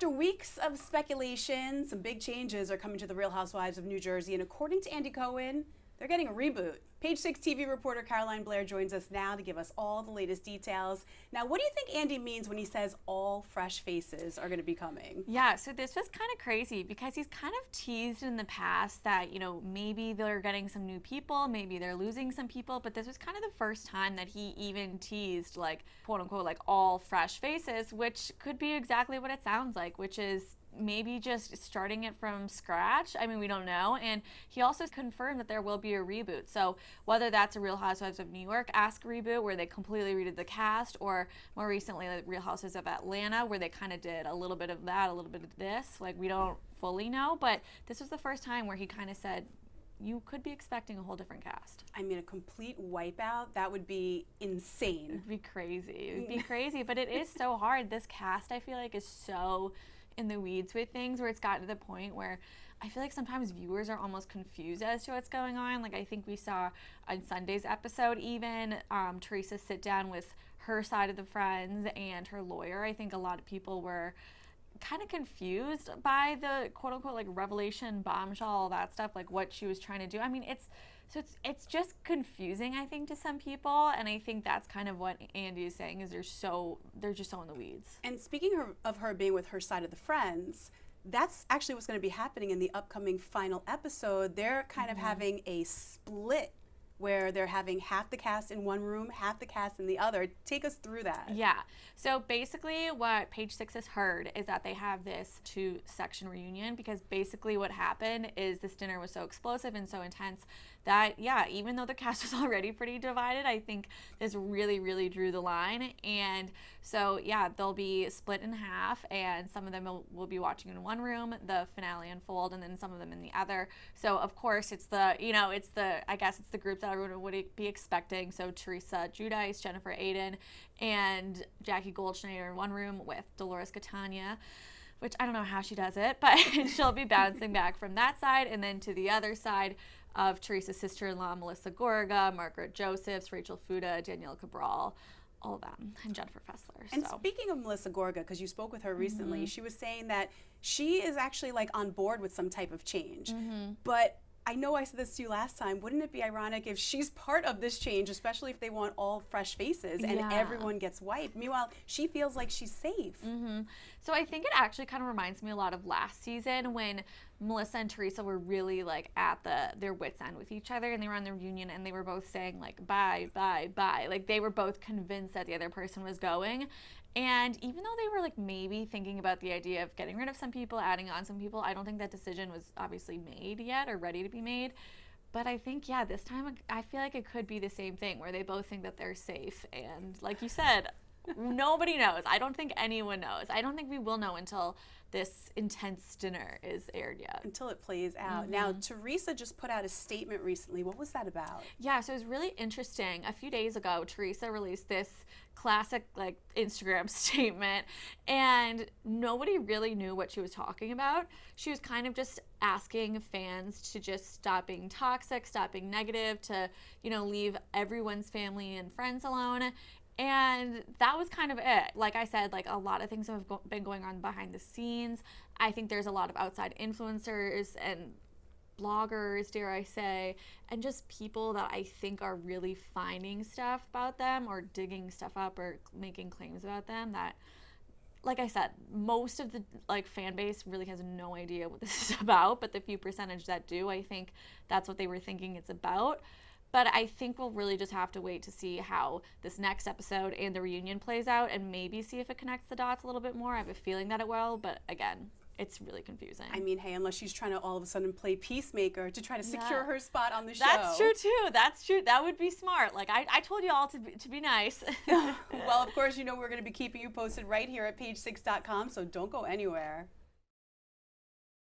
after weeks of speculation, some big changes are coming to the Real Housewives of New Jersey, and according to Andy Cohen, they're getting a reboot. Page 6 TV reporter Caroline Blair joins us now to give us all the latest details. Now, what do you think Andy means when he says all fresh faces are going to be coming? Yeah, so this was kind of crazy because he's kind of teased in the past that, maybe they're getting some new people, maybe they're losing some people, but this was kind of the first time that he even teased, like, quote unquote, like all fresh faces, which could be exactly what it sounds like, which is maybe just starting it from scratch. I mean, we don't know. And he also confirmed that there will be a reboot. So whether that's a Real Housewives of New York-esque reboot where they completely redid the cast, or more recently like Real Housewives of Atlanta where they kind of did a little bit of that, a little bit of this, like we don't fully know. But this was the first time where he kind of said, you could be expecting a whole different cast. I mean, a complete wipeout, that would be insane. It'd be crazy. It would be crazy, but it is so hard. This cast, I feel like, is so in the weeds with things where it's gotten to the point where I feel like sometimes viewers are almost confused as to what's going on. Like I think we saw on Sunday's episode even Teresa sit down with her side of the friends and her lawyer. I think a lot of people were kind of confused by the quote unquote like revelation, bombshell, all that stuff, like what she was trying to do. I mean, it's just confusing, I think, to some people, and I think that's kind of what Andy is saying is they're just so in the weeds. And speaking of her being with her side of the friends, that's actually what's going to be happening in the upcoming final episode. They're kind of having a split where they're having half the cast in one room, half the cast in the other. Take us through that. Yeah. So basically what Page 6 has heard is that they have this two-section reunion because basically what happened is this dinner was so explosive and so intense that, yeah, even though the cast was already pretty divided, I think this really, really drew the line. And so, yeah, they'll be split in half, and some of them will be watching in one room, the finale unfold, and then some of them in the other. So, of course, it's the groups that everyone would be expecting. So, Teresa Giudice, Jennifer Aydin, and Jackie Goldschneider in one room with Dolores Catania, which I don't know how she does it, but she'll be bouncing back from that side, and then to the other side of Teresa's sister-in-law, Melissa Gorga, Margaret Josephs, Rachel Fuda, Danielle Cabral, all of them, and Jennifer Fessler. And speaking of Melissa Gorga, because you spoke with her recently, she was saying that she is actually like on board with some type of change. But I know I said this to you last time, wouldn't it be ironic if she's part of this change, especially if they want all fresh faces and everyone gets wiped? Meanwhile, she feels like she's safe. So I think it actually kind of reminds me a lot of last season when Melissa and Teresa were really like at their wits' end with each other, and they were on the reunion and they were both saying like bye, bye, bye. Like they were both convinced that the other person was going. And even though they were like maybe thinking about the idea of getting rid of some people, adding on some people, I don't think that decision was obviously made yet or ready to be made. But I think, yeah, this time I feel like it could be the same thing where they both think that they're safe. And like you said, nobody knows. I don't think anyone knows. I don't think we will know until this intense dinner is aired yet. Until it plays out. Now, Teresa just put out a statement recently. What was that about? Yeah, so it was really interesting. A few days ago, Teresa released this classic like Instagram statement, and nobody really knew what she was talking about. She was kind of just asking fans to just stop being toxic, stop being negative, to, leave everyone's family and friends alone. And that was kind of it. Like I said, like a lot of things have been going on behind the scenes. I think there's a lot of outside influencers and bloggers, dare I say, and just people that I think are really finding stuff about them or digging stuff up or making claims about them that, like I said, most of the fan base really has no idea what this is about, but the few percentage that do, I think that's what they were thinking it's about. But I think we'll really just have to wait to see how this next episode and the reunion plays out and maybe see if it connects the dots a little bit more. I have a feeling that it will, but again, it's really confusing. I mean, hey, unless she's trying to all of a sudden play peacemaker to try to secure her spot on the show. That's true, too. That's true. That would be smart. Like, I told you all to be nice. Well, of course, we're going to be keeping you posted right here at page6.com, so don't go anywhere.